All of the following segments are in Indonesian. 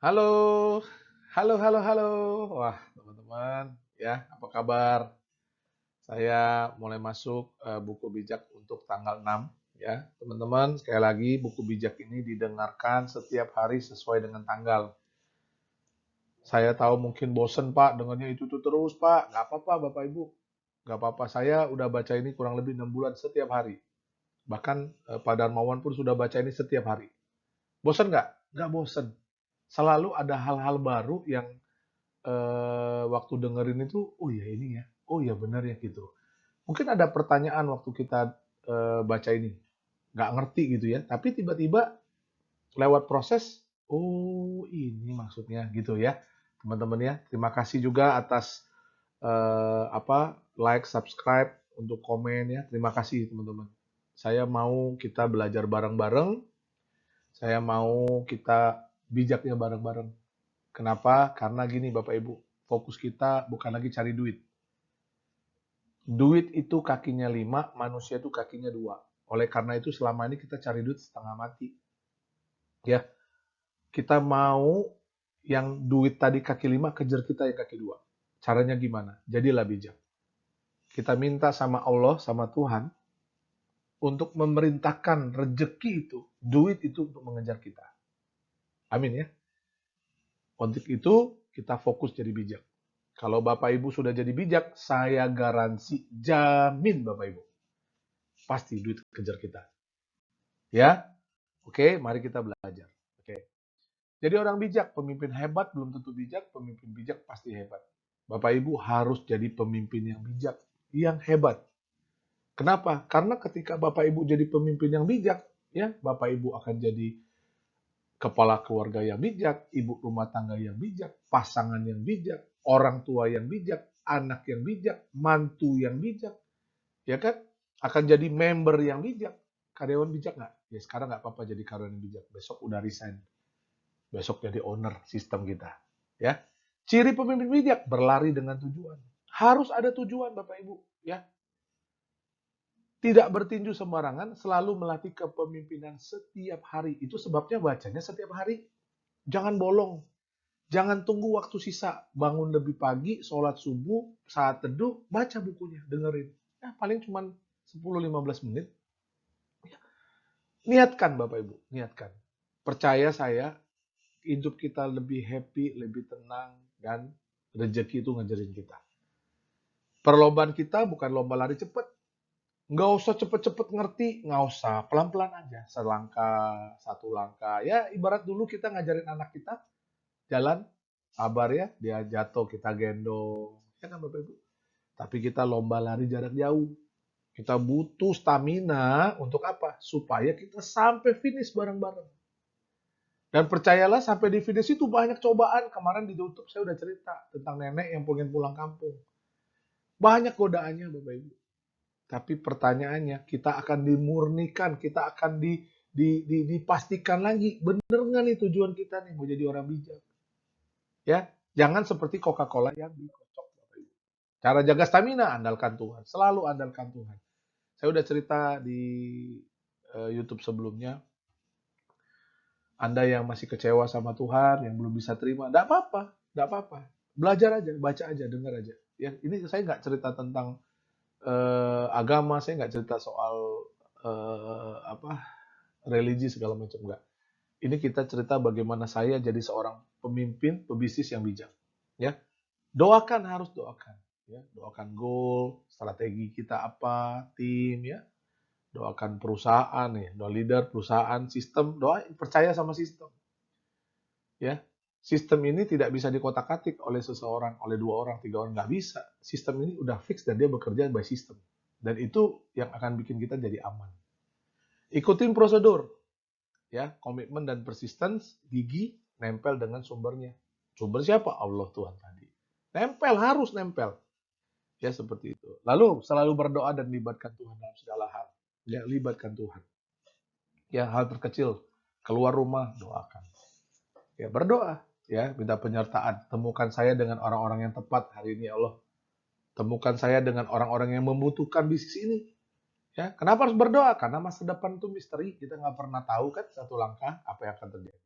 Halo, halo, halo, halo. Wah, teman-teman, ya, apa kabar? Saya mulai masuk buku bijak untuk tanggal 6, ya. Teman-teman, sekali lagi buku bijak ini didengarkan setiap hari sesuai dengan tanggal. Saya tahu mungkin bosen, Pak, dengarnya itu terus, Pak. Nggak apa-apa, Bapak Ibu. Nggak apa-apa, saya udah baca ini kurang lebih 6 bulan setiap hari. Bahkan Pak Darmawan pun sudah baca ini setiap hari. Bosen nggak? Nggak bosen. Selalu ada hal-hal baru yang waktu dengerin itu, oh ya ini ya, oh ya benar ya gitu. Mungkin ada pertanyaan waktu kita baca ini, nggak ngerti gitu ya, tapi tiba-tiba lewat proses, oh ini maksudnya gitu ya, teman-teman ya. Terima kasih juga atas like, subscribe, untuk komen ya. Terima kasih teman-teman. Saya mau kita belajar bareng-bareng, saya mau kita bijaknya bareng-bareng. Kenapa? Karena gini Bapak Ibu, fokus kita bukan lagi cari duit. Duit itu kakinya 5, manusia itu kakinya 2. Oleh karena itu selama ini kita cari duit setengah mati. Ya, kita mau yang duit tadi kaki 5 kejar kita yang kaki 2. Caranya gimana? Jadilah bijak. Kita minta sama Allah, sama Tuhan, untuk memerintahkan rezeki itu, duit itu untuk mengejar kita. Amin ya. Untuk itu kita fokus jadi bijak. Kalau Bapak Ibu sudah jadi bijak, saya garansi, jamin Bapak Ibu, pasti duit kejar kita. Ya, oke, mari kita belajar. Oke. Jadi orang bijak, pemimpin hebat belum tentu bijak, pemimpin bijak pasti hebat. Bapak Ibu harus jadi pemimpin yang bijak, yang hebat. Kenapa? Karena ketika Bapak Ibu jadi pemimpin yang bijak, ya, Bapak Ibu akan jadi kepala keluarga yang bijak, ibu rumah tangga yang bijak, pasangan yang bijak, orang tua yang bijak, anak yang bijak, mantu yang bijak, ya kan? Akan jadi member yang bijak. Karyawan bijak nggak? Ya sekarang nggak apa-apa jadi karyawan yang bijak. Besok udah resign. Besok jadi owner sistem kita. Ya. Ciri pemimpin bijak, berlari dengan tujuan. Harus ada tujuan Bapak Ibu. Ya. Tidak bertinju sembarangan, selalu melatih kepemimpinan setiap hari. Itu sebabnya bacanya setiap hari. Jangan bolong. Jangan tunggu waktu sisa. Bangun lebih pagi, sholat subuh, saat teduh, baca bukunya, dengerin. Ya, paling cuma 10-15 menit. Niatkan Bapak Ibu, niatkan. Percaya saya, hidup kita lebih happy, lebih tenang, dan rezeki itu ngejarin kita. Perlombaan kita bukan lomba lari cepat. Nggak usah cepet-cepet ngerti, nggak usah. Pelan-pelan aja, selangkah, satu langkah. Ya, ibarat dulu kita ngajarin anak kita jalan, sabar ya, dia jatuh, kita gendong. Ya kan Bapak Ibu? Tapi kita lomba lari jarak jauh. Kita butuh stamina untuk apa? Supaya kita sampai finish bareng-bareng. Dan percayalah sampai di finish itu banyak cobaan. Kemarin di YouTube saya udah cerita tentang nenek yang pengen pulang kampung. Banyak godaannya Bapak Ibu. Tapi pertanyaannya, kita akan dimurnikan, kita akan dipastikan lagi, bener nggak nih tujuan kita nih mau jadi orang bijak? Ya, jangan seperti Coca-Cola yang dikocok Bapak Ibu. Cara jaga stamina, andalkan Tuhan. Selalu andalkan Tuhan. Saya udah cerita di YouTube sebelumnya, Anda yang masih kecewa sama Tuhan, yang belum bisa terima, enggak apa-apa, enggak apa-apa. Belajar aja, baca aja, dengar aja. Ya, ini saya nggak cerita tentang agama, saya nggak cerita soal apa religi segala macam enggak. Ini kita cerita bagaimana saya jadi seorang pemimpin pebisnis yang bijak. Ya, doakan harus doakan. Ya, doakan goal, strategi kita apa, tim ya, doakan perusahaan ya, doa leader, perusahaan, sistem, doa percaya sama sistem. Ya, sistem ini tidak bisa dikotak-katik oleh seseorang, oleh 2 orang, 3 orang, nggak bisa. Sistem ini udah fix dan dia bekerja by sistem. Dan itu yang akan bikin kita jadi aman. Ikutin prosedur, ya, komitmen dan persistence, gigi, nempel dengan sumbernya. Sumber siapa? Allah Tuhan tadi. Nempel, harus nempel. Ya, seperti itu. Lalu selalu berdoa dan libatkan Tuhan dalam segala hal. Ya, libatkan Tuhan. Ya, hal terkecil, keluar rumah, doakan. Ya, berdoa. Ya, minta penyertaan. Temukan saya dengan orang-orang yang tepat hari ini, ya Allah. Temukan saya dengan orang-orang yang membutuhkan bisnis ini. Ya, kenapa harus berdoa? Karena masa depan itu misteri. Kita nggak pernah tahu kan satu langkah apa yang akan terjadi.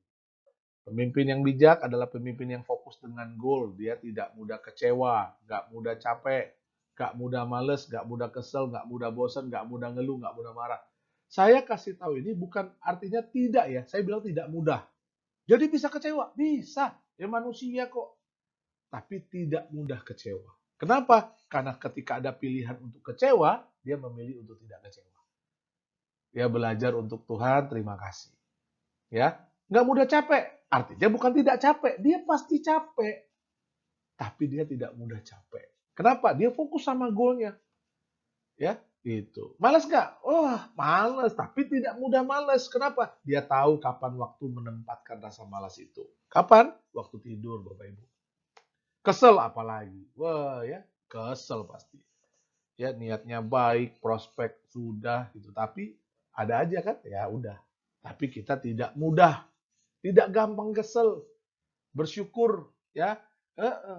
Pemimpin yang bijak adalah pemimpin yang fokus dengan goal. Dia tidak mudah kecewa, nggak mudah capek, nggak mudah males, nggak mudah kesel, nggak mudah bosan, nggak mudah ngeluh, nggak mudah marah. Saya kasih tahu ini bukan artinya tidak ya. Saya bilang tidak mudah. Jadi bisa kecewa? Bisa. Ya manusia kok. Tapi tidak mudah kecewa. Kenapa? Karena ketika ada pilihan untuk kecewa, dia memilih untuk tidak kecewa. Dia belajar untuk Tuhan, terima kasih. Ya, nggak mudah capek. Artinya bukan tidak capek, dia pasti capek. Tapi dia tidak mudah capek. Kenapa? Dia fokus sama goalnya. Ya, itu. Malas nggak? Oh, malas. Tapi tidak mudah malas. Kenapa? Dia tahu kapan waktu menempatkan rasa malas itu. Kapan? Waktu tidur, Bapak Ibu. Kesel apalagi. Wah, ya, kesel pasti. Ya, niatnya baik, prospek sudah gitu. Tapi ada aja kan? Ya udah. Tapi kita tidak mudah, tidak gampang kesel, bersyukur ya,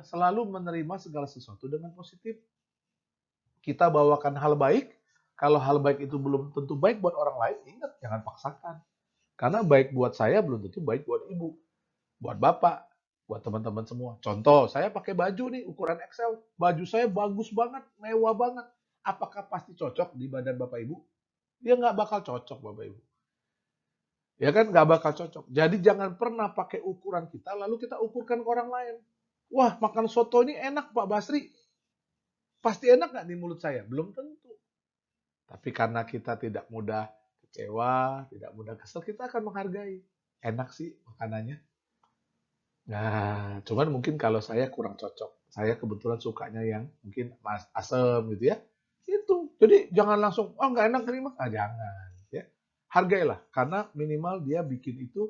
selalu menerima segala sesuatu dengan positif. Kita bawakan hal baik, kalau hal baik itu belum tentu baik buat orang lain, ingat jangan paksakan. Karena baik buat saya belum tentu baik buat ibu, buat bapak, buat teman-teman semua. Contoh, saya pakai baju nih ukuran XL, baju saya bagus banget, mewah banget. Apakah pasti cocok di badan bapak ibu? Ya nggak bakal cocok bapak ibu. Ya kan nggak bakal cocok. Jadi jangan pernah pakai ukuran kita lalu kita ukurkan ke orang lain. Wah, makan soto ini enak Pak Basri. Pasti enak nggak di mulut saya? Belum tentu. Tapi karena kita tidak mudah kecewa, tidak mudah kesel, kita akan menghargai. Enak sih makanannya. Nah, cuman mungkin kalau saya kurang cocok. Saya kebetulan sukanya yang mungkin asem gitu ya. Itu. Jadi jangan langsung, oh nggak enak terima. Ah, jangan. Ya. Hargailah. Karena minimal dia bikin itu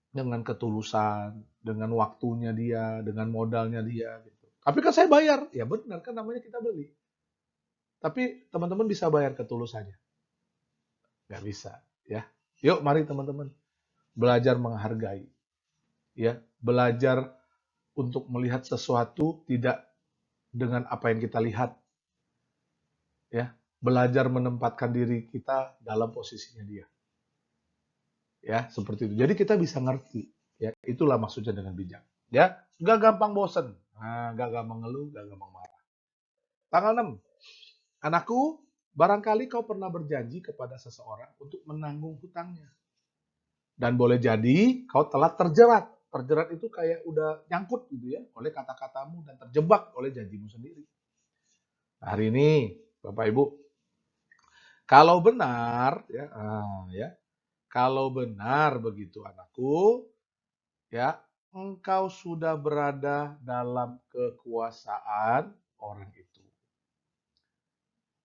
dengan ketulusan, dengan waktunya dia, dengan modalnya dia. Gitu. Tapi kan saya bayar. Ya benar, kan namanya kita beli. Tapi teman-teman bisa bayar ketulusannya. Nggak bisa. Ya. Yuk, mari teman-teman. Belajar menghargai. Ya. Belajar untuk melihat sesuatu tidak dengan apa yang kita lihat. Ya. Belajar menempatkan diri kita dalam posisinya dia. Ya, seperti itu. Jadi kita bisa ngerti. Ya, itulah maksudnya dengan bijak. Ya, nggak gampang bosen. Nah, nggak gampang ngeluh, nggak gampang marah. Tanggal 6. Anakku, barangkali kau pernah berjanji kepada seseorang untuk menanggung hutangnya. Dan boleh jadi kau telah terjerat. Terjerat itu kayak udah nyangkut gitu ya, oleh kata-katamu dan terjebak oleh janjimu sendiri. Hari ini, Bapak Ibu, kalau benar, ya, kalau benar begitu anakku, ya, engkau sudah berada dalam kekuasaan orang itu.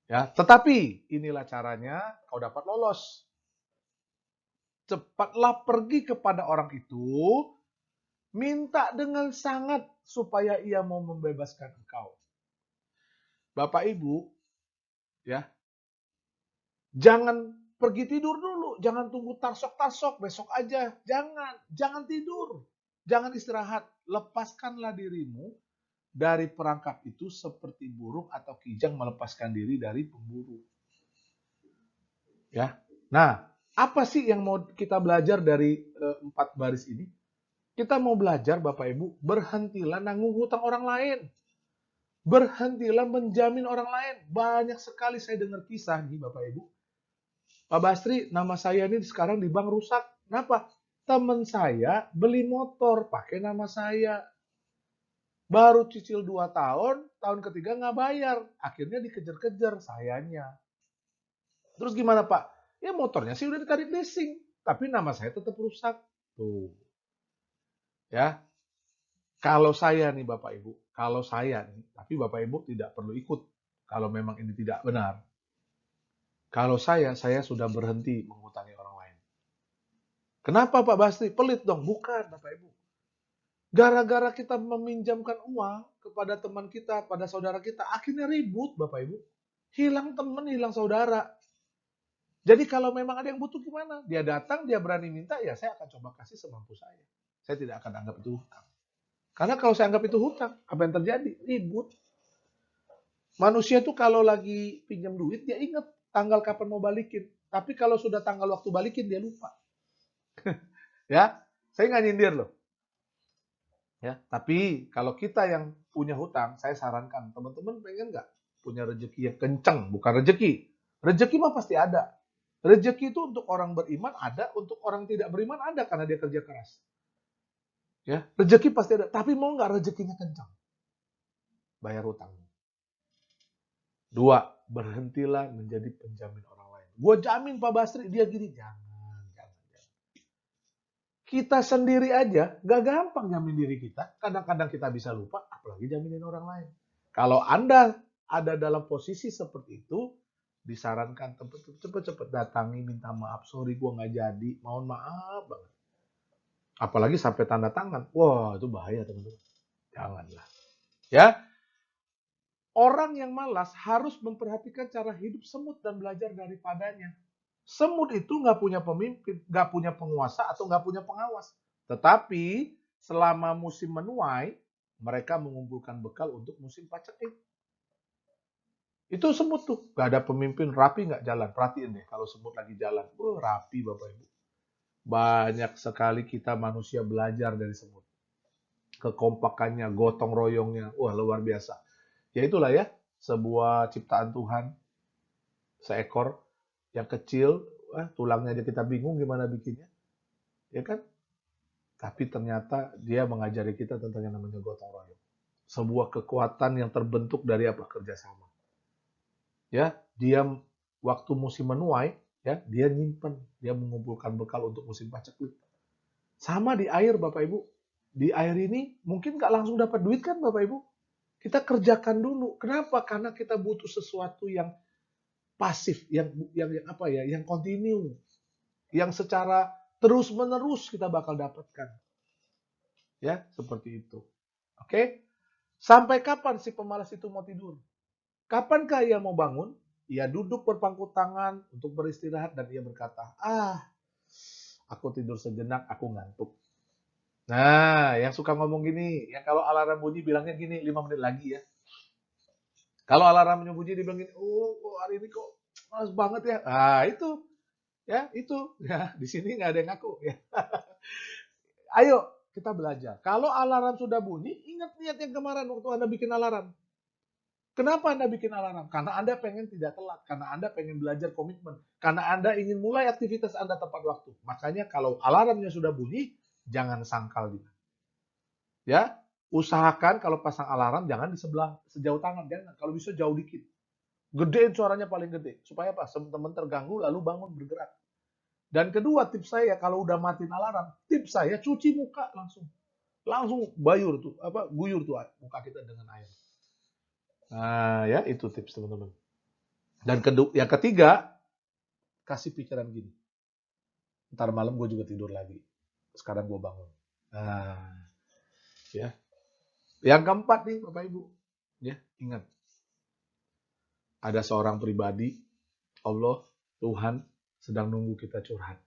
Ya, tetapi inilah caranya kau dapat lolos. Cepatlah pergi kepada orang itu, minta dengan sangat supaya ia mau membebaskan engkau. Bapak Ibu, ya, jangan pergi tidur dulu, jangan tunggu tarsok-tarsok besok aja, jangan tidur, jangan istirahat, lepaskanlah dirimu dari perangkap itu seperti burung atau kijang melepaskan diri dari pemburu. Ya. Nah, apa sih yang mau kita belajar dari 4 baris ini? Kita mau belajar Bapak Ibu, berhentilah nanggung hutang orang lain. Berhentilah menjamin orang lain. Banyak sekali saya dengar kisah nih Bapak Ibu. Pak Basri, nama saya ini sekarang di bank rusak. Kenapa? Teman saya beli motor pakai nama saya. Baru cicil 2 tahun, tahun ketiga nggak bayar. Akhirnya dikejar-kejar sayanya. Terus gimana Pak? Ya motornya sih udah ditarik leasing. Tapi nama saya tetap rusak. Tuh. Ya. Kalau saya nih Bapak Ibu, kalau saya nih, tapi Bapak Ibu tidak perlu ikut kalau memang ini tidak benar. Kalau saya sudah berhenti menghutangi orang lain. Kenapa Pak Basri? Pelit dong. Bukan Bapak Ibu. Gara-gara kita meminjamkan uang kepada teman kita, pada saudara kita, akhirnya ribut Bapak Ibu. Hilang teman, hilang saudara. Jadi kalau memang ada yang butuh gimana? Dia datang, dia berani minta, ya saya akan coba kasih semampu saya. Saya tidak akan anggap itu hutang. Karena kalau saya anggap itu hutang, apa yang terjadi? Ribut. Manusia tuh kalau lagi pinjam duit, dia ingat tanggal kapan mau balikin. Tapi kalau sudah tanggal waktu balikin, dia lupa. Ya, Saya nggak nyindir loh. Ya, tapi kalau kita yang punya hutang, saya sarankan teman-teman pengen nggak punya rezeki yang kencang, bukan rezeki. Rezeki mah pasti ada. Rezeki itu untuk orang beriman ada, untuk orang tidak beriman ada karena dia kerja keras. Ya, rezeki pasti ada, tapi mau nggak rezekinya kencang? Bayar hutang. Dua, berhentilah menjadi penjamin orang lain. Gue jamin Pak Basri, dia gini. Jangan. Kita sendiri aja gak gampang jamin diri kita. Kadang-kadang kita bisa lupa, apalagi jaminin orang lain. Kalau Anda ada dalam posisi seperti itu, disarankan cepet-cepet datangi, minta maaf, sorry gue gak jadi, mohon maaf banget. Apalagi sampai tanda tangan. Wah, itu bahaya teman-teman. Janganlah. Ya, orang yang malas harus memperhatikan cara hidup semut dan belajar daripadanya. Semut itu nggak punya pemimpin, nggak punya penguasa atau nggak punya pengawas. Tetapi selama musim menuai, mereka mengumpulkan bekal untuk musim paceklik. Itu semut tuh, nggak ada pemimpin, rapi nggak jalan. Perhatiin deh kalau semut lagi jalan, rapi Bapak Ibu. Banyak sekali kita manusia belajar dari semut. Kekompakannya, gotong royongnya, wah luar biasa. Ya itulah ya, sebuah ciptaan Tuhan, seekor yang kecil, tulangnya aja kita bingung gimana bikinnya, ya kan? Tapi ternyata dia mengajari kita tentang yang namanya gotong royong. Sebuah kekuatan yang terbentuk dari apa? Kerjasama. Ya, dia waktu musim menuai, ya dia nyimpen, dia mengumpulkan bekal untuk musim paceklik. Sama di air Bapak Ibu. Di air ini mungkin nggak langsung dapat duit kan Bapak Ibu? Kita kerjakan dulu. Kenapa? Karena kita butuh sesuatu yang pasif, yang apa ya, yang kontinu, yang secara terus menerus kita bakal dapatkan. Ya, seperti itu. Oke? Sampai kapan si pemalas itu mau tidur? Kapankah ia mau bangun? Ia duduk berpangku tangan untuk beristirahat dan ia berkata, aku tidur sejenak, aku ngantuk. Nah, yang suka ngomong gini, yang kalau alarm bunyi bilangnya gini, 5 menit lagi ya. Kalau alarmnya bunyi dia bilang gini, hari ini kok malas banget ya. Itu. Ya, itu. Ya, di sini nggak ada yang ngaku. Ya. Ayo, kita belajar. Kalau alarm sudah bunyi, ingat niat yang kemarin waktu Anda bikin alarm. Kenapa Anda bikin alarm? Karena Anda pengen tidak telat. Karena Anda pengen belajar komitmen. Karena Anda ingin mulai aktivitas Anda tepat waktu. Makanya kalau alarmnya sudah bunyi, jangan sangkal dia. Ya, usahakan kalau pasang alarm jangan di sebelah sejauh tangan, jangan. Kalau bisa jauh dikit. Gedein suaranya paling gede. Supaya apa? Teman-teman terganggu lalu bangun bergerak. Dan kedua tips saya kalau udah matiin alarm, tips saya cuci muka langsung. Langsung guyur tuh muka kita dengan air. Nah, ya itu tips teman-teman. Dan yang ketiga, kasih pikiran gini. Ntar malam gue juga tidur lagi. Sekarang gue bangun. Nah, ya. Yang keempat nih, Bapak Ibu. Ya, ingat. Ada seorang pribadi, Allah, Tuhan, sedang nunggu kita curhat.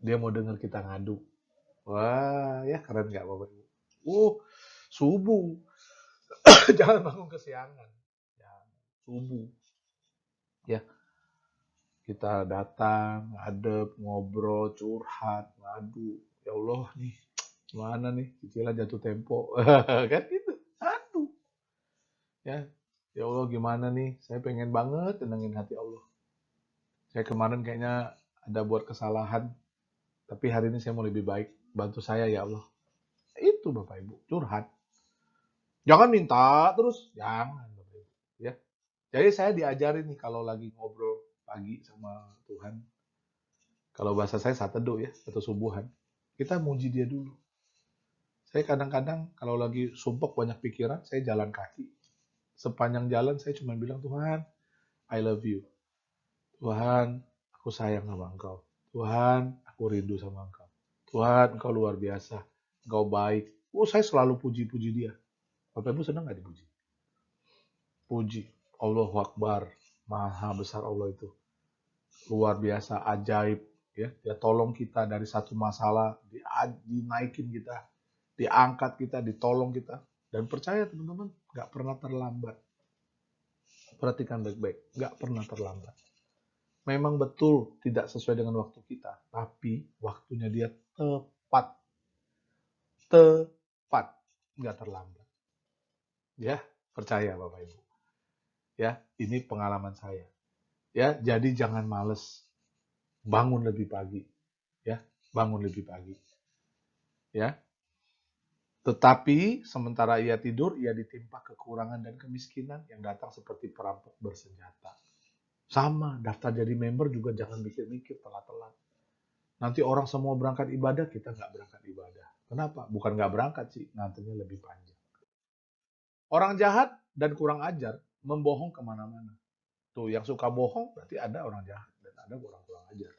Dia mau dengar kita ngadu. Wah, ya keren nggak Bapak Ibu? Subuh. Jangan bangun kesiangan. Ya, subuh. Ya, kita datang, ngadep, ngobrol, curhat, ngadu. Ya Allah nih, mana nih cicilan jatuh tempo. Kan gitu. Aduh. Ya, ya Allah gimana nih? Saya pengen banget tenangin hati Allah. Saya kemarin kayaknya ada buat kesalahan, tapi hari ini saya mau lebih baik. Bantu saya ya Allah. Itu Bapak Ibu, curhat. Jangan minta terus, jangan Bapak Ibu. Ya. Jadi saya diajarin nih kalau lagi ngobrol pagi sama Tuhan. Kalau bahasa saya saat teduh ya, atau subuhan. Kita muji dia dulu. Saya kadang-kadang kalau lagi sumpek banyak pikiran, saya jalan kaki. Sepanjang jalan saya cuma bilang, Tuhan, I love you. Tuhan, aku sayang sama Engkau. Tuhan, aku rindu sama Engkau. Tuhan, Engkau luar biasa. Engkau baik. Saya selalu puji-puji dia. Bapak Ibu senang gak dipuji? Puji. Allahu Akbar. Maha besar Allah itu. Luar biasa, ajaib. Ya, dia tolong kita dari satu masalah, dinaikin kita, diangkat kita, ditolong kita. Dan percaya teman-teman, gak pernah terlambat. Perhatikan baik-baik, gak pernah terlambat. Memang betul tidak sesuai dengan waktu kita, tapi waktunya dia tepat tepat, nggak terlambat. Ya, percaya Bapak Ibu. Ya, ini pengalaman saya. Ya, jadi jangan males, bangun lebih pagi. Ya, bangun lebih pagi. Ya, tetapi sementara ia tidur, ia ditimpa kekurangan dan kemiskinan yang datang seperti perampok bersenjata. Sama, daftar jadi member juga jangan mikir-mikir telat-telat. Nanti orang semua berangkat ibadah, kita nggak berangkat ibadah. Kenapa? Bukan nggak berangkat sih, nantinya lebih panjang. Orang jahat dan kurang ajar membohong kemana-mana. Tuh, yang suka bohong berarti ada orang jahat dan ada orang kurang ajar.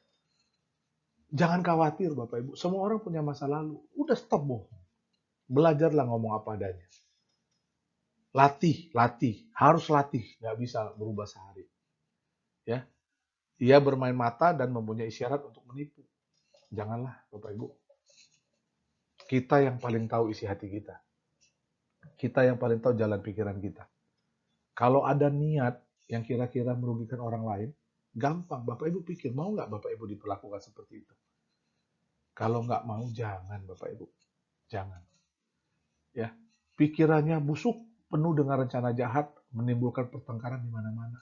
Jangan khawatir Bapak Ibu, semua orang punya masa lalu. Udah stop bohong. Belajarlah ngomong apa adanya. Latih, harus latih, nggak bisa berubah sehari. Ya, ia bermain mata dan mempunyai isyarat untuk menipu. Janganlah, Bapak Ibu. Kita yang paling tahu isi hati kita. Kita yang paling tahu jalan pikiran kita. Kalau ada niat yang kira-kira merugikan orang lain, gampang. Bapak Ibu pikir, mau nggak Bapak Ibu diperlakukan seperti itu? Kalau nggak mau, jangan Bapak Ibu. Jangan. Ya, pikirannya busuk, penuh dengan rencana jahat, menimbulkan pertengkaran di mana-mana.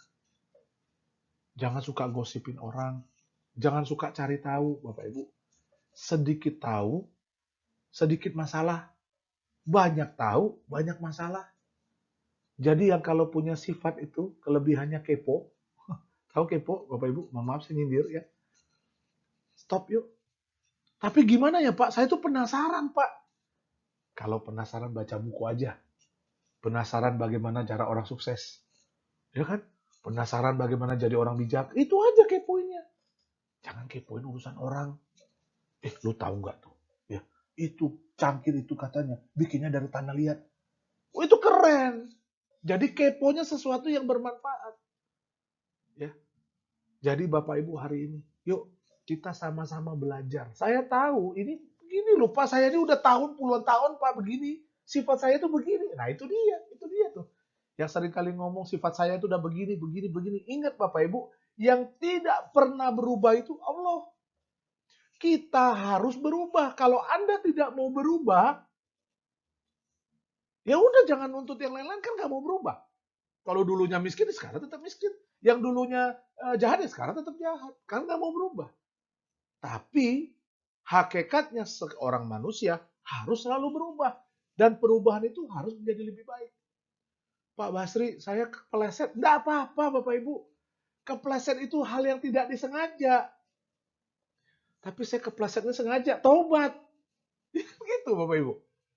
Jangan suka gosipin orang. Jangan suka cari tahu, Bapak Ibu. Sedikit tahu, sedikit masalah. Banyak tahu, banyak masalah. Jadi yang kalau punya sifat itu, kelebihannya kepo. Tahu kepo, Bapak Ibu? Mohon maaf, saya nyindir ya. Stop yuk. Tapi gimana ya Pak? Saya tuh penasaran Pak. Kalau penasaran baca buku aja. Penasaran bagaimana cara orang sukses. Ya kan? Penasaran bagaimana jadi orang bijak. Itu aja kepoinnya. Jangan kepoin urusan orang. Lu tahu nggak tuh? Ya, itu cangkir itu katanya bikinnya dari tanah liat. Oh, itu keren. Jadi keponya sesuatu yang bermanfaat. Ya. Jadi Bapak Ibu hari ini, yuk kita sama-sama belajar. Saya tahu ini begini loh Pak, saya ini udah puluhan tahun Pak begini. Sifat saya itu begini. Nah, itu dia tuh. Yang sering kali ngomong sifat saya itu udah begini, begini, begini. Ingat Bapak Ibu, yang tidak pernah berubah itu Allah. Kita harus berubah. Kalau Anda tidak mau berubah, ya udah jangan nuntut yang lain-lain, kan nggak mau berubah. Kalau dulunya miskin, sekarang tetap miskin. Yang dulunya jahat, sekarang tetap jahat. Karena nggak mau berubah. Tapi hakikatnya seorang manusia harus selalu berubah. Dan perubahan itu harus menjadi lebih baik. Pak Basri, saya kepleset. Nggak apa-apa Bapak Ibu. Kepleset itu hal yang tidak disengaja. Tapi saya keplesetnya sengaja. Taubat. Gitu Bapak Ibu.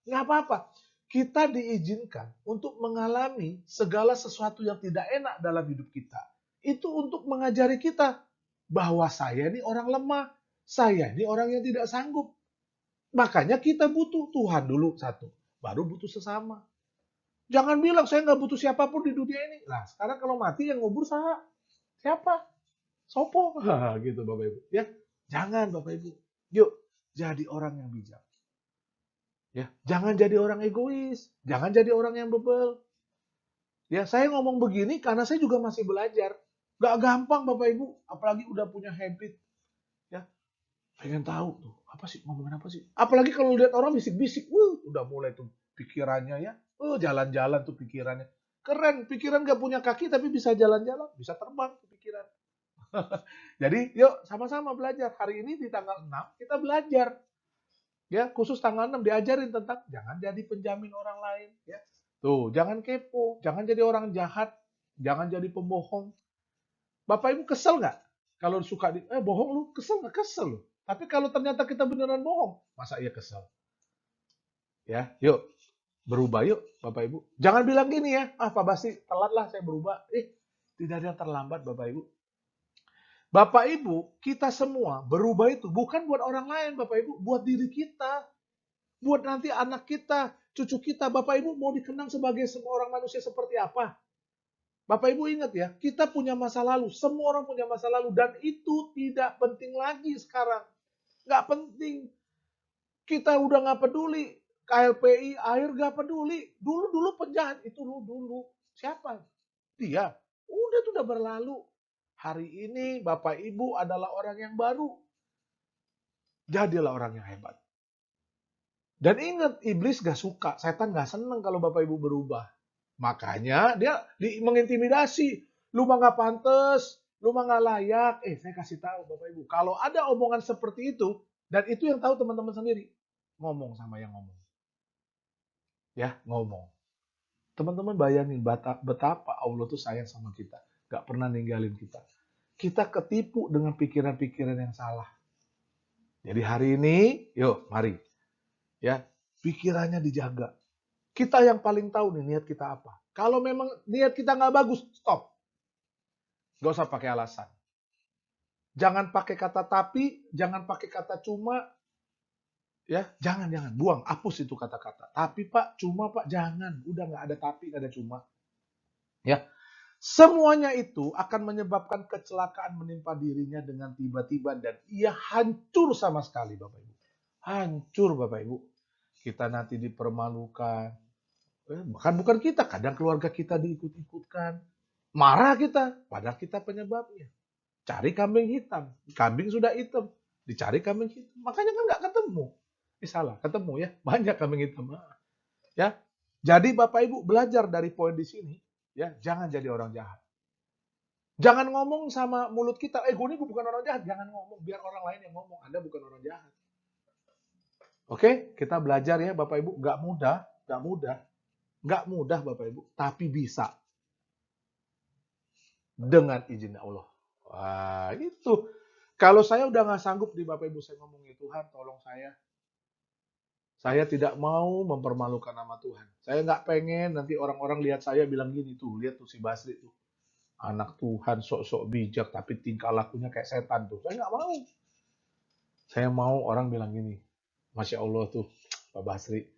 Nggak apa-apa. Kita diizinkan untuk mengalami segala sesuatu yang tidak enak dalam hidup kita. Itu untuk mengajari kita bahwa saya ini orang lemah. Saya ini orang yang tidak sanggup. Makanya kita butuh Tuhan dulu satu. Baru butuh sesama. Jangan bilang saya nggak butuh siapapun di dunia ini. Nah, sekarang kalau mati yang ngubur siapa? Sopo. Gitu Bapak Ibu. Ya, jangan Bapak Ibu. Yuk, jadi orang yang bijak. Ya, jangan jadi orang egois, jangan jadi orang yang bebel. Ya, saya ngomong begini karena saya juga masih belajar. Gak gampang Bapak Ibu, apalagi udah punya habit. Ya, pengen tahu tuh, apa sih ngomongin apa sih? Apalagi kalau lihat orang bisik-bisik, udah mulai tuh pikirannya ya, jalan-jalan tuh pikirannya. Keren, pikiran gak punya kaki tapi bisa jalan-jalan, bisa terbang tuh pikiran. Jadi, yuk sama-sama belajar. Hari ini di tanggal 6 kita belajar. Ya, khusus tanggal 6 diajarin tentang jangan jadi penjamin orang lain, ya. Tuh, jangan kepo, jangan jadi orang jahat, jangan jadi pembohong. Bapak Ibu kesel nggak? Kalau suka bohong lu, kesel nggak? Kesel lu. Tapi kalau ternyata kita beneran bohong, masa iya kesel? Ya, yuk berubah yuk Bapak Ibu. Jangan bilang gini ya, Pak Basti telat lah saya berubah. Tidak ada yang terlambat Bapak Ibu. Bapak Ibu, kita semua berubah itu bukan buat orang lain Bapak Ibu, buat diri kita. Buat nanti anak kita, cucu kita, Bapak Ibu mau dikenang sebagai semua orang manusia seperti apa? Bapak Ibu ingat ya, kita punya masa lalu, semua orang punya masa lalu, dan itu tidak penting lagi sekarang. Nggak penting. Kita udah nggak peduli. KLPI, air nggak peduli. Dulu penjahat, itu dulu. Siapa? Dia. Udah sudah berlalu. Hari ini Bapak Ibu adalah orang yang baru. Jadilah orang yang hebat. Dan ingat, iblis gak suka, setan gak seneng kalau Bapak Ibu berubah. Makanya dia mengintimidasi. Lu mah gak pantes, lu mah gak layak. Saya kasih tahu Bapak Ibu, kalau ada omongan seperti itu, dan itu yang tahu teman-teman sendiri, ngomong sama yang ngomong. Ya, ngomong. Teman-teman bayangin betapa Allah tuh sayang sama kita. Gak pernah ninggalin kita. Kita ketipu dengan pikiran-pikiran yang salah. Jadi hari ini, yuk mari. Ya, pikirannya dijaga. Kita yang paling tahu nih niat kita apa. Kalau memang niat kita nggak bagus, stop. Gak usah pakai alasan. Jangan pakai kata tapi, jangan pakai kata cuma. Ya, jangan, buang, hapus itu kata-kata. Tapi Pak, cuma Pak, jangan. Udah nggak ada tapi, nggak ada cuma. Ya, semuanya itu akan menyebabkan kecelakaan menimpa dirinya dengan tiba-tiba dan ia hancur sama sekali, Bapak Ibu. Hancur, Bapak Ibu. Kita nanti dipermalukan. Bahkan bukan kita, kadang keluarga kita diikut-ikutkan. Marah kita, padahal kita penyebabnya. Cari kambing hitam, kambing sudah hitam, dicari kambing hitam. Makanya kan nggak ketemu. Salah, ketemu ya, banyak kambing hitam. Ya, jadi Bapak Ibu belajar dari poin di sini, ya, jangan jadi orang jahat. Jangan ngomong sama mulut kita, gue ini bukan orang jahat. Jangan ngomong, biar orang lain yang ngomong. Anda bukan orang jahat. Oke, kita belajar ya Bapak Ibu. Nggak mudah Bapak Ibu, tapi bisa. Dengan izin Allah. Wah, itu. Kalau saya udah nggak sanggup di Bapak Ibu, saya ngomongin Tuhan, tolong saya. Saya tidak mau mempermalukan nama Tuhan. Saya nggak pengen nanti orang-orang lihat saya bilang gini, tuh, lihat tuh si Basri tuh. Anak Tuhan, sok-sok bijak, tapi tingkah lakunya kayak setan tuh. Saya nggak mau. Saya mau orang bilang gini, Masya Allah tuh, Pak Basri,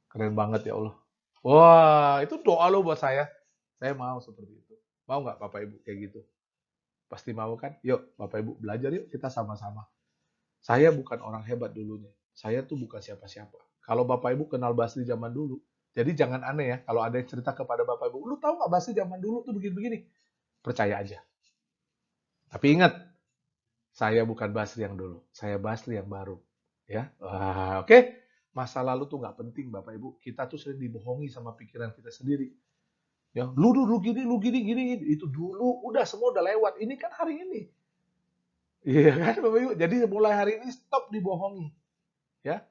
keren banget ya Allah. Wah, itu doa lo buat saya. Saya mau seperti itu. Mau nggak Bapak Ibu kayak gitu? Pasti mau kan? Yuk, Bapak Ibu belajar yuk, kita sama-sama. Saya bukan orang hebat dulunya. Saya tuh bukan siapa-siapa. Kalau Bapak Ibu kenal Basri zaman dulu, jadi jangan aneh ya, kalau ada yang cerita kepada Bapak Ibu, lu tahu nggak Basri zaman dulu tuh begini-begini? Percaya aja. Tapi ingat, saya bukan Basri yang dulu, saya Basri yang baru. Ya, oke. Masa lalu tuh nggak penting Bapak Ibu. Kita tuh sering dibohongi sama pikiran kita sendiri. Ya, lu gini, itu dulu, udah semua udah lewat. Ini kan hari ini. Iya kan Bapak Ibu? Jadi mulai hari ini stop dibohongi. Ya.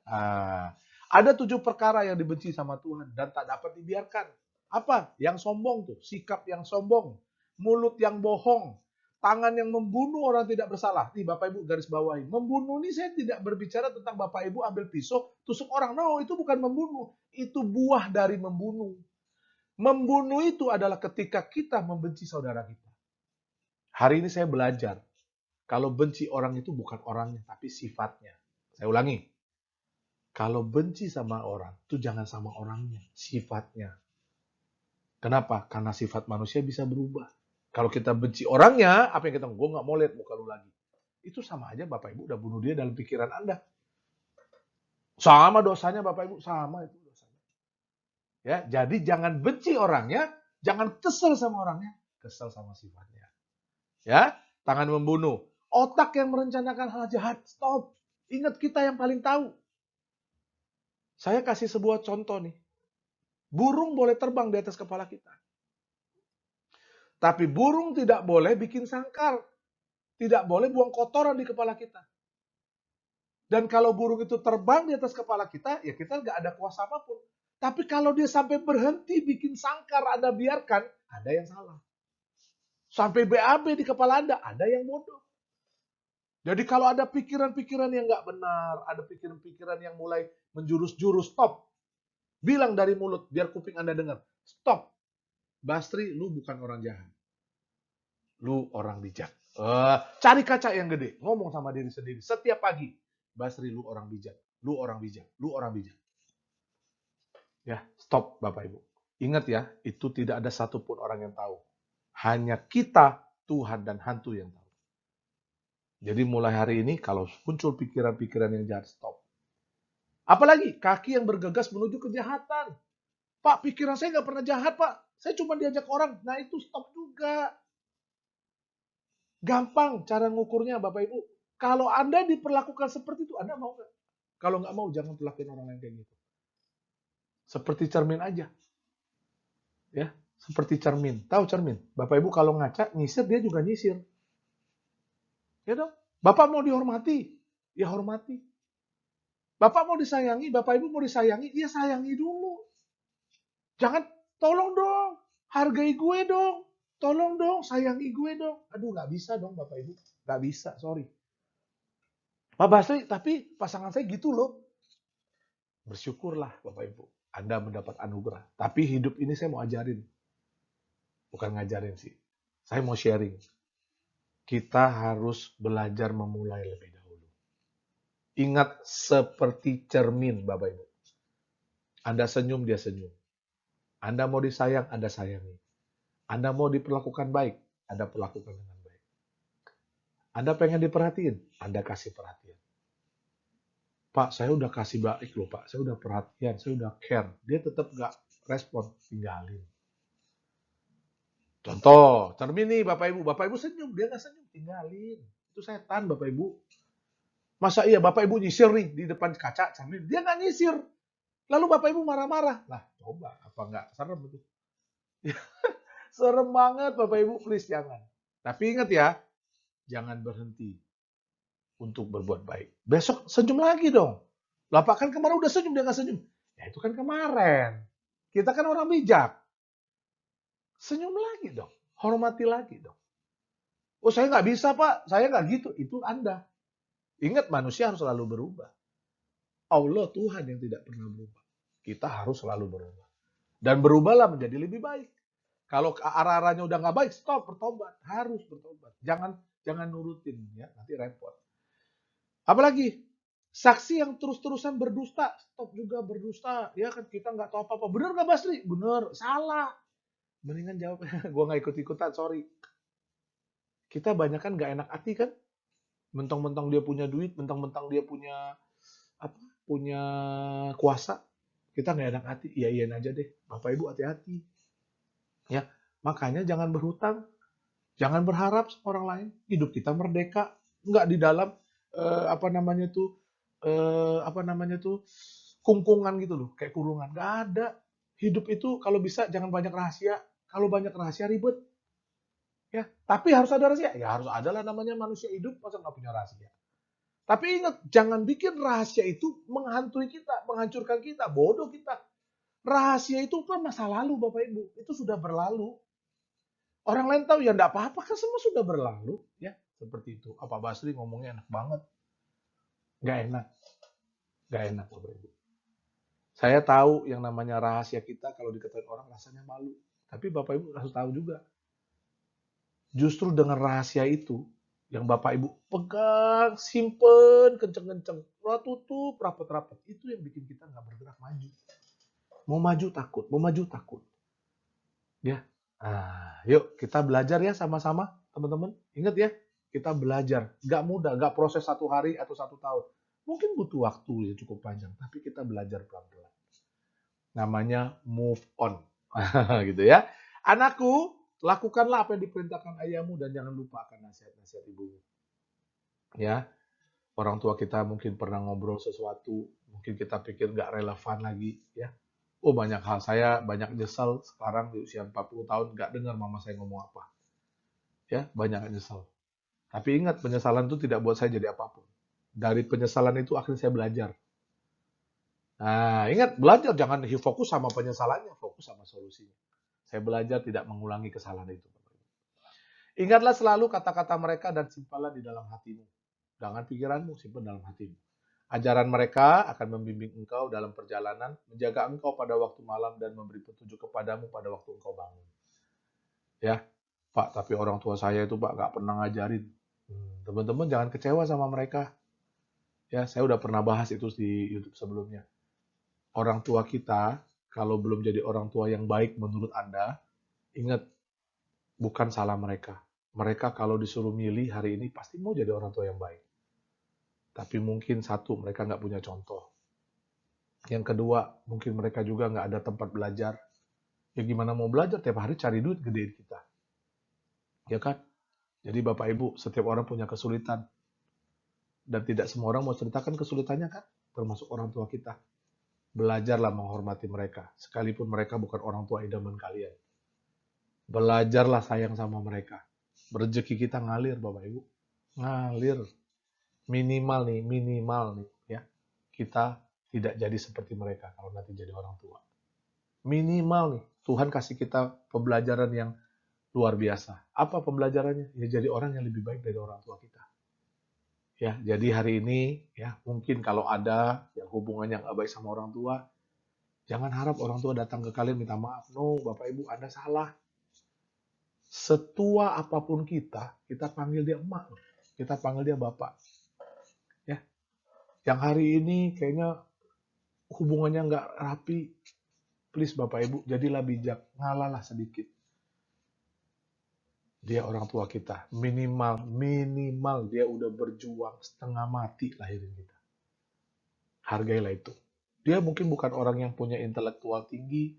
Ada 7 perkara yang dibenci sama Tuhan dan tak dapat dibiarkan. Apa? Yang sombong tuh, sikap yang sombong, mulut yang bohong, tangan yang membunuh orang tidak bersalah. Nih Bapak Ibu garis bawahi. Membunuh ini saya tidak berbicara tentang Bapak Ibu ambil pisau tusuk orang. No, itu bukan membunuh. Itu buah dari membunuh. Membunuh itu adalah ketika kita membenci saudara kita. Hari ini saya belajar. Kalau benci orang itu bukan orangnya, tapi sifatnya. Saya ulangi. Kalau benci sama orang, itu jangan sama orangnya, sifatnya. Kenapa? Karena sifat manusia bisa berubah. Kalau kita benci orangnya, apa yang kita gue nggak mau lihat muka lu lagi. Itu sama aja Bapak Ibu udah bunuh dia dalam pikiran Anda. Sama dosanya Bapak Ibu, sama itu dosanya. Ya, jadi jangan benci orangnya, jangan kesel sama orangnya, kesel sama sifatnya. Ya, tangan membunuh. Otak yang merencanakan hal jahat, stop. Ingat kita yang paling tahu. Saya kasih sebuah contoh nih. Burung boleh terbang di atas kepala kita. Tapi burung tidak boleh bikin sangkar. Tidak boleh buang kotoran di kepala kita. Dan kalau burung itu terbang di atas kepala kita, ya kita nggak ada kuasa apapun. Tapi kalau dia sampai berhenti bikin sangkar, Anda biarkan, ada yang salah. Sampai BAB di kepala Anda, ada yang bodoh. Jadi kalau ada pikiran-pikiran yang nggak benar, ada pikiran-pikiran yang mulai menjurus-jurus, stop. Bilang dari mulut, biar kuping Anda dengar. Stop. Basri, lu bukan orang jahat. Lu orang bijak. Cari kaca yang gede. Ngomong sama diri sendiri. Setiap pagi. Basri, lu orang bijak. Lu orang bijak. Lu orang bijak. Ya, stop Bapak Ibu. Ingat ya, itu tidak ada satupun orang yang tahu. Hanya kita, Tuhan, dan hantu yang tahu. Jadi mulai hari ini, kalau muncul pikiran-pikiran yang jahat, stop. Apalagi kaki yang bergegas menuju kejahatan. Pak, pikiran saya nggak pernah jahat, Pak. Saya cuma diajak orang. Nah, itu stop juga. Gampang cara ngukurnya, Bapak Ibu. Kalau Anda diperlakukan seperti itu, Anda mau nggak? Kalau nggak mau, jangan perlakuin orang lain kayak gitu. Seperti cermin aja. Ya, seperti cermin. Tahu cermin? Bapak Ibu kalau ngaca, nyisir, dia juga nyisir. Ya dong. Bapak mau dihormati, ya hormati. Bapak mau disayangi, Bapak Ibu mau disayangi, ya sayangi dulu. Jangan, tolong dong, hargai gue dong. Tolong dong, sayangi gue dong. Aduh, nggak bisa dong Bapak Ibu. Nggak bisa, sorry. Pak Basri, tapi pasangan saya gitu loh. Bersyukurlah Bapak Ibu. Anda mendapat anugerah. Tapi hidup ini saya mau ajarin. Bukan ngajarin sih. Saya mau sharing. Kita harus belajar memulai lebih dahulu. Ingat seperti cermin Bapak Ibu. Anda senyum, dia senyum. Anda mau disayang, Anda sayangi. Anda mau diperlakukan baik, Anda perlakukan dengan baik. Anda pengen diperhatiin, Anda kasih perhatian. Pak, saya udah kasih baik loh Pak, saya udah perhatian, saya udah care. Dia tetap nggak respon, tinggalin. Contoh, cermin nih Bapak Ibu senyum, dia nggak senyum, tinggalin. Itu setan Bapak Ibu. Masa iya Bapak Ibu nyisir nih di depan kaca cermin, dia nggak nyisir. Lalu Bapak Ibu marah-marah. Lah, coba, apa nggak serem itu? Serem banget Bapak Ibu, please jangan. Tapi ingat ya, jangan berhenti untuk berbuat baik. Besok senyum lagi dong. Lah Pak kan kemarin udah senyum, dia nggak senyum. Ya itu kan kemarin. Kita kan orang bijak. Senyum lagi dong. Hormati lagi dong. Oh saya nggak bisa Pak, saya nggak gitu. Itu Anda. Ingat manusia harus selalu berubah. Allah Tuhan yang tidak pernah berubah. Kita harus selalu berubah. Dan berubahlah menjadi lebih baik. Kalau arah-arahnya udah nggak baik, stop, bertobat. Harus bertobat. Jangan nurutin ya, nanti repot. Apalagi saksi yang terus-terusan berdusta, stop juga berdusta. Ya kan kita nggak tahu apa-apa. Bener nggak Basri? Bener. Salah. Mendingan jawab, gue nggak ikut-ikutan, sorry. Kita banyak kan nggak enak hati kan? Mentang-mentang dia punya duit, mentang-mentang dia punya apa? Punya kuasa. Kita nggak enak hati. Iya-iyain aja deh. Bapak Ibu hati-hati. Ya, makanya jangan berhutang. Jangan berharap sama orang lain. Hidup kita merdeka. Nggak di dalam apa namanya tuh kungkungan gitu loh, kayak kurungan. Nggak ada. Hidup itu kalau bisa jangan banyak rahasia. Kalau banyak rahasia ribet. Ya, tapi harus ada rahasia. Ya harus ada lah, namanya manusia hidup, masa nggak punya rahasia. Tapi ingat, jangan bikin rahasia itu menghantui kita, menghancurkan kita, bodoh kita. Rahasia itu kan masa lalu Bapak Ibu. Itu sudah berlalu. Orang lain tahu ya enggak apa-apa kan, semua sudah berlalu. Ya, seperti itu. Apa Basri ngomongnya enak banget. Nggak enak. Nggak enak Bapak Ibu. Saya tahu yang namanya rahasia kita kalau diketahui orang rasanya malu. Tapi Bapak Ibu harus tahu juga. Justru dengan rahasia itu, yang Bapak Ibu pegang, simpen, kenceng-kenceng, tutup, rapat-rapat. Itu yang bikin kita nggak bergerak maju. Mau maju takut, mau maju takut. Ya, yuk kita belajar ya sama-sama, teman-teman. Ingat ya, kita belajar. Nggak mudah, nggak proses 1 hari atau 1 tahun. Mungkin butuh waktu yang cukup panjang, tapi kita belajar pelan-pelan. Namanya move on. Gitu ya. Anakku, lakukanlah apa yang diperintahkan ayahmu dan jangan lupakan nasihat-nasihat ibumu. Ya, orang tua kita mungkin pernah ngobrol sesuatu, mungkin kita pikir nggak relevan lagi, ya. Oh banyak hal, saya banyak nyesel sekarang di usia 40 tahun nggak dengar mama saya ngomong apa. Ya, banyak nyesel. Tapi ingat, penyesalan itu tidak buat saya jadi apapun. Dari penyesalan itu akhirnya saya belajar. Nah, ingat, belajar jangan fokus sama penyesalannya, fokus sama solusinya. Saya belajar tidak mengulangi kesalahan itu. Ingatlah selalu kata-kata mereka dan simpanlah di dalam hatimu. Jangan pikiranmu, simpan dalam hatimu. Ajaran mereka akan membimbing engkau dalam perjalanan, menjaga engkau pada waktu malam dan memberi petunjuk kepadamu pada waktu engkau bangun. Ya, Pak, tapi orang tua saya itu Pak nggak pernah ngajarin. Teman-teman jangan kecewa sama mereka. Ya, saya udah pernah bahas itu di YouTube sebelumnya. Orang tua kita, kalau belum jadi orang tua yang baik menurut Anda, ingat, bukan salah mereka. Mereka kalau disuruh milih hari ini pasti mau jadi orang tua yang baik. Tapi mungkin satu, mereka nggak punya contoh. Yang kedua, mungkin mereka juga nggak ada tempat belajar. Ya gimana mau belajar, tiap hari cari duit gedein kita. Ya kan? Jadi Bapak Ibu, setiap orang punya kesulitan. Dan tidak semua orang mau ceritakan kesulitannya kan? termasuk orang tua kita. Belajarlah menghormati mereka, sekalipun mereka bukan orang tua idaman kalian. Belajarlah sayang sama mereka. Rezeki kita ngalir, Bapak Ibu. Ngalir. Minimal nih, ya. Kita tidak jadi seperti mereka kalau nanti jadi orang tua. Minimal nih, Tuhan kasih kita pembelajaran yang luar biasa. Apa pembelajarannya? Ya jadi orang yang lebih baik dari orang tua kita. Ya, jadi hari ini ya mungkin kalau ada yang hubungannya nggak baik sama orang tua, jangan harap orang tua datang ke kalian minta maaf. No, Bapak Ibu, Anda salah. Setua apapun kita panggil dia emak, kita panggil dia bapak. Ya, yang hari ini kayaknya hubungannya nggak rapi, please Bapak Ibu, jadilah bijak, ngalalah sedikit. Dia orang tua kita, minimal dia udah berjuang setengah mati lahirin kita. Hargailah itu. Dia mungkin bukan orang yang punya intelektual tinggi,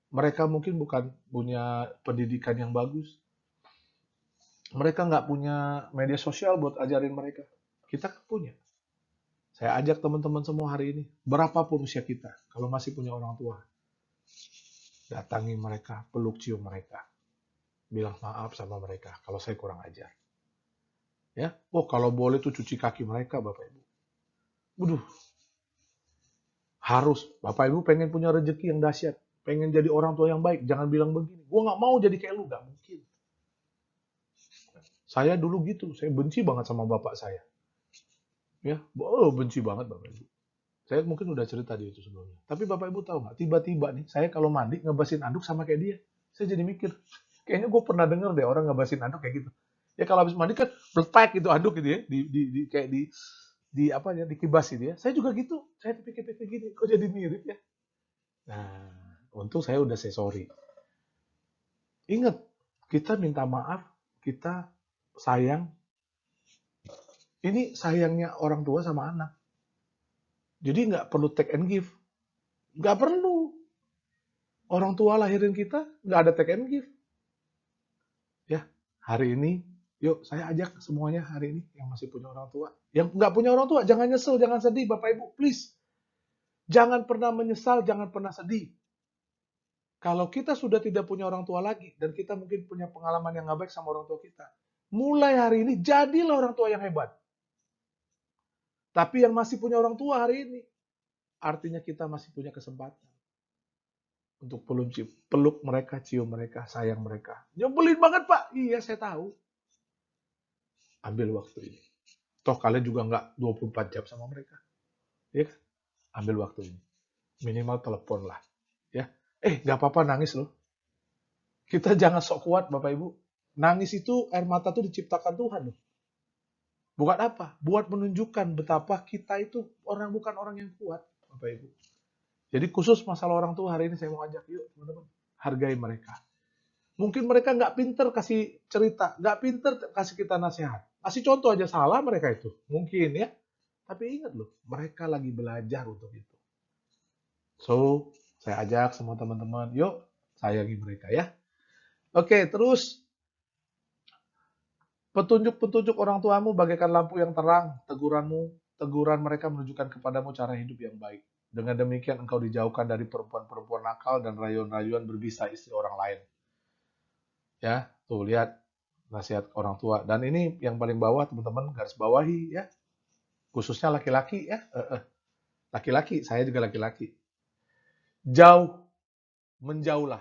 mereka mungkin bukan punya pendidikan yang bagus, mereka nggak punya media sosial buat ajarin mereka. Kita kan punya. Saya ajak teman-teman semua hari ini, berapapun usia kita, kalau masih punya orang tua, datangi mereka, peluk cium mereka. Bilang maaf sama mereka kalau saya kurang ajar. Ya, kalau boleh tuh cuci kaki mereka, Bapak Ibu. Waduh, harus. Bapak Ibu pengen punya rezeki yang dahsyat, pengen jadi orang tua yang baik, jangan bilang begini. Gue nggak mau jadi kayak lu, nggak mungkin. Saya dulu gitu, saya benci banget sama bapak saya. Ya, benci banget Bapak Ibu. Saya mungkin udah cerita di itu sebelumnya. Tapi Bapak Ibu tahu nggak, tiba-tiba nih, saya kalau mandi ngebasin anduk sama kayak dia. Saya jadi mikir, kayaknya gue pernah denger deh orang ngebasin anduk kayak gitu. Ya kalau habis mandi kan bletek gitu anduk gitu ya, kayak di apa ya, dikibasi dia. Saya juga gitu. Saya pikir-pikir gini, kok jadi mirip ya? Nah, untung saya udah say sorry. Ingat, kita minta maaf, kita sayang. Ini sayangnya orang tua sama anak. Jadi nggak perlu take and give. Nggak perlu. Orang tua lahirin kita, nggak ada take and give. Ya, hari ini, yuk saya ajak semuanya hari ini yang masih punya orang tua. Yang nggak punya orang tua, jangan nyesel, jangan sedih, Bapak Ibu, please. Jangan pernah menyesal, jangan pernah sedih. Kalau kita sudah tidak punya orang tua lagi, dan kita mungkin punya pengalaman yang nggak baik sama orang tua kita, mulai hari ini jadilah orang tua yang hebat. Tapi yang masih punya orang tua hari ini, artinya kita masih punya kesempatan untuk peluk mereka, cium mereka, sayang mereka. Nyebelin banget Pak. Iya, saya tahu. Ambil waktu ini. Toh kalian juga nggak 24 jam sama mereka. Ya kan? Ambil waktu ini. Minimal telepon lah. Ya. Nggak apa-apa nangis loh. Kita jangan sok kuat Bapak Ibu. Nangis itu, air mata itu diciptakan Tuhan loh. Bukan apa? Buat menunjukkan betapa kita itu bukan orang yang kuat Bapak Ibu. Jadi khusus masalah orang tua hari ini saya mau ajak, yuk teman-teman, hargai mereka. Mungkin mereka nggak pinter kasih cerita, nggak pinter kasih kita nasihat. Kasih contoh aja salah mereka itu. Mungkin ya. Tapi ingat loh, mereka lagi belajar untuk itu. So, saya ajak semua teman-teman, yuk sayangi mereka ya. Oke, terus petunjuk-petunjuk orang tuamu bagaikan lampu yang terang, teguran mereka menunjukkan kepadamu cara hidup yang baik. Dengan demikian engkau dijauhkan dari perempuan-perempuan nakal dan rayuan-rayuan berbisa istri orang lain. Ya, tuh lihat nasihat orang tua. Dan ini yang paling bawah teman-teman garis bawahi ya. Khususnya laki-laki ya. Laki-laki, saya juga laki-laki. Jauh, menjauhlah.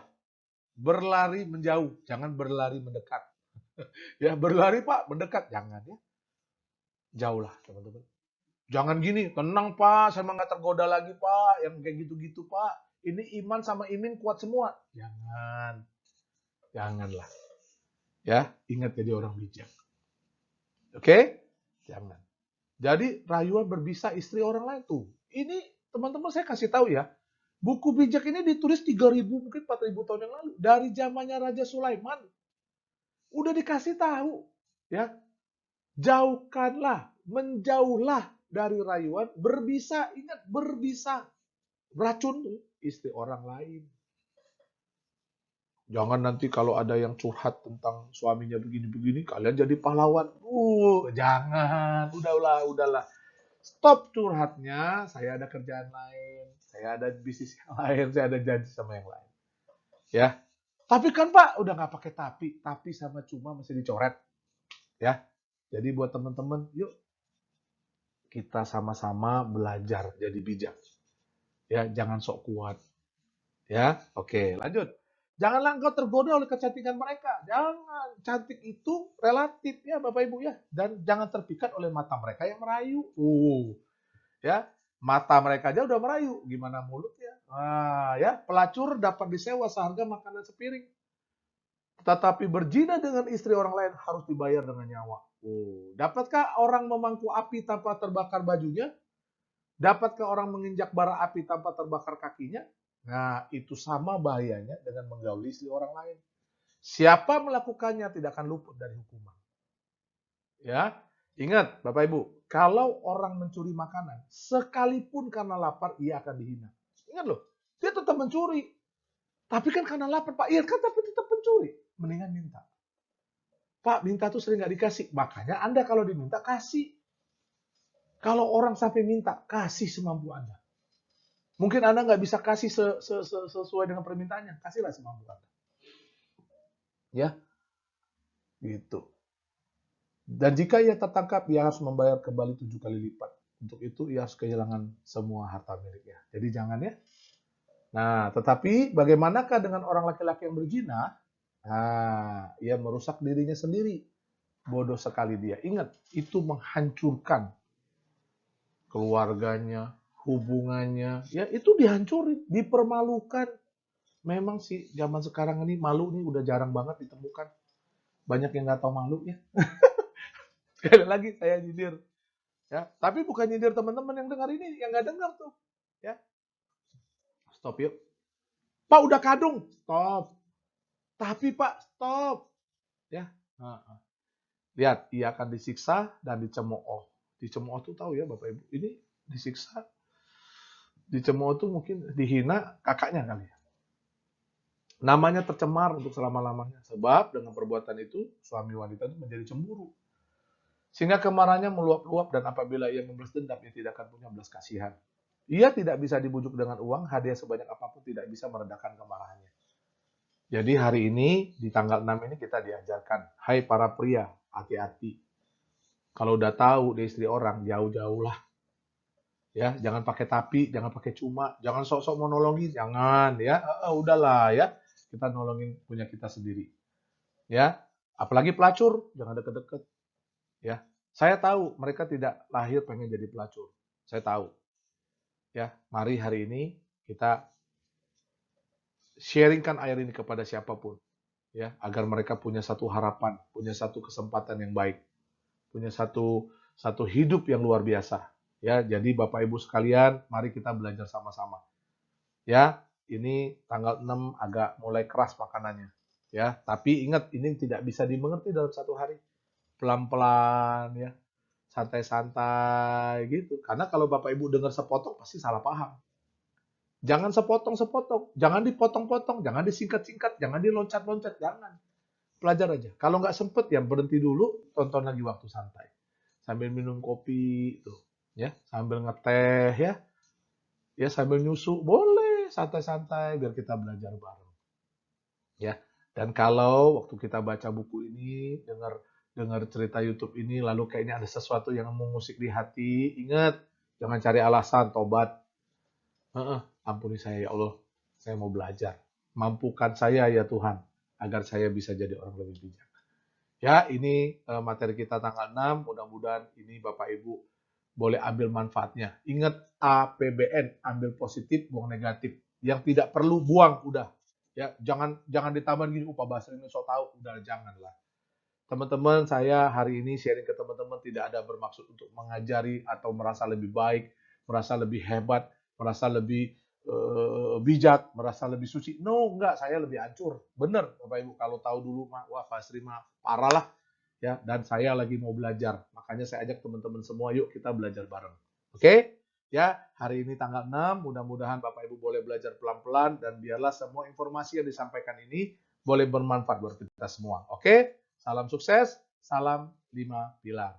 Berlari menjauh, jangan berlari mendekat. Ya, berlari Pak, mendekat jangan ya. Jauhlah teman-teman. Jangan gini, tenang Pak, saya nggak tergoda lagi Pak, yang kayak gitu-gitu Pak. Ini iman sama imin kuat semua. Janganlah. Ya, ingat jadi orang bijak. Oke? Jangan. Jadi rayuan berbisa istri orang lain tuh. Ini teman-teman saya kasih tahu ya. Buku bijak ini ditulis 3.000 mungkin 4.000 tahun yang lalu dari zamannya Raja Sulaiman. Udah dikasih tahu ya. Jauhkanlah, menjauhlah dari rayuan berbisa, ingat berbisa. Beracun tuh istri orang lain. Jangan nanti kalau ada yang curhat tentang suaminya begini-begini, kalian jadi pahlawan. Jangan. Udahlah. Stop curhatnya, saya ada kerjaan lain, saya ada bisnis yang lain, saya ada janji sama yang lain. Ya, tapi kan Pak, udah nggak pakai tapi sama cuma masih dicoret. Ya, jadi buat teman-teman, yuk kita sama-sama belajar jadi bijak. Ya, jangan sok kuat. Ya, oke, lanjut. Janganlah engkau tergoda oleh kecantikan mereka. Jangan, cantik itu relatif ya Bapak Ibu ya. Dan jangan terpikat oleh mata mereka yang merayu. Ya, mata mereka aja udah merayu, gimana mulutnya? Nah, ya, pelacur dapat disewa seharga makanan sepiring. Tetapi berzina dengan istri orang lain harus dibayar dengan nyawa. Dapatkah orang memangku api tanpa terbakar bajunya? Dapatkah orang menginjak bara api tanpa terbakar kakinya? Nah, itu sama bahayanya dengan menggauli istri orang lain. Siapa melakukannya tidak akan luput dari hukuman. Ya, ingat Bapak Ibu, kalau orang mencuri makanan, sekalipun karena lapar, ia akan dihina. Ingat loh, dia tetap mencuri. Tapi kan karena lapar, Pak. Iya kan, tapi tetap mencuri. Mendingan minta. Pak, minta tuh sering nggak dikasih. Makanya Anda kalau diminta, kasih. Kalau orang sampai minta, kasih semampu Anda. Mungkin Anda nggak bisa kasih sesuai dengan permintaannya. Kasihlah semampu Anda. Ya, gitu. Dan jika ia tertangkap, ia harus membayar kembali 7 kali lipat. Untuk itu, ia harus kehilangan semua harta miliknya. Jadi jangan ya. Nah, tetapi bagaimanakah dengan orang laki-laki yang berzina? Nah, ia merusak dirinya sendiri. Bodoh sekali dia. Ingat, itu menghancurkan keluarganya, hubungannya. Ya, itu dihancurin, dipermalukan. Memang sih, zaman sekarang ini malu nih udah jarang banget ditemukan. Banyak yang nggak tahu malu ya. Sekali lagi saya nyindir. Ya, tapi bukan nyindir teman-teman yang dengar ini, yang nggak dengar tuh. Ya, stop yuk. Pak udah kadung, stop. Tapi Pak, stop. Ya, lihat, ia akan disiksa dan dicemooh. Dicemooh tuh tahu ya Bapak Ibu. Ini disiksa, dicemooh tuh mungkin dihina kakaknya kali ya. Namanya tercemar untuk selama-lamanya. Sebab dengan perbuatan itu, suami wanita itu menjadi cemburu. Sehingga kemarahannya meluap-luap dan apabila ia membalas dendam, ia tidak akan punya belas kasihan. Ia tidak bisa dibujuk dengan uang, hadiah sebanyak apapun tidak bisa meredakan kemarahannya. Jadi hari ini, di tanggal 6 ini kita diajarkan, hai para pria, hati-hati. Kalau udah tahu dia istri orang, jauh-jauh lah. Ya, jangan pakai tapi, jangan pakai cuma, jangan sok-sok mau nolongin, jangan ya. Udahlah ya, kita nolongin punya kita sendiri. Ya, apalagi pelacur, jangan deket-deket. Ya, saya tahu mereka tidak lahir pengen jadi pelacur. Saya tahu. Ya, mari hari ini kita sharingkan air ini kepada siapapun, ya, agar mereka punya satu harapan, punya satu kesempatan yang baik, punya satu hidup yang luar biasa. Ya, jadi Bapak Ibu sekalian, mari kita belajar sama-sama. Ya, ini tanggal 6 agak mulai keras makanannya. Ya, tapi ingat ini tidak bisa dimengerti dalam satu hari. Pelan-pelan ya, santai-santai gitu. Karena kalau Bapak Ibu dengar sepotong pasti salah paham. Jangan sepotong-sepotong, jangan dipotong-potong, jangan disingkat-singkat, jangan diloncat-loncat, jangan. Pelajar aja. Kalau nggak sempet ya berhenti dulu, tonton lagi waktu santai. Sambil minum kopi tuh, ya, sambil ngeteh ya sambil nyusu, boleh santai-santai biar kita belajar bareng. Ya. Dan kalau waktu kita baca buku ini, dengar dengar cerita YouTube ini lalu kayaknya ada sesuatu yang mengusik di hati, ingat, jangan cari alasan, tobat. Ampuni saya ya Allah, saya mau belajar. Mampukan saya ya Tuhan, agar saya bisa jadi orang lebih bijak. Ya, ini materi kita tanggal 6, mudah-mudahan ini Bapak Ibu boleh ambil manfaatnya. Ingat APBN, ambil positif, buang negatif. Yang tidak perlu buang, udah. Ya, jangan ditambah gini, Pak Basri ini so tahu, udah janganlah. Teman-teman, saya hari ini sharing ke teman-teman tidak ada bermaksud untuk mengajari atau merasa lebih baik, merasa lebih hebat, merasa lebih bijak, merasa lebih suci. No, enggak, saya lebih hancur. Bener, Bapak Ibu, kalau tahu dulu, wah Basri mah parah lah. Ya, dan saya lagi mau belajar. Makanya saya ajak teman-teman semua, yuk kita belajar bareng. Oke? Ya, hari ini tanggal 6, mudah-mudahan Bapak Ibu boleh belajar pelan-pelan dan biarlah semua informasi yang disampaikan ini boleh bermanfaat buat kita semua. Oke? Salam sukses, salam 5 pilar.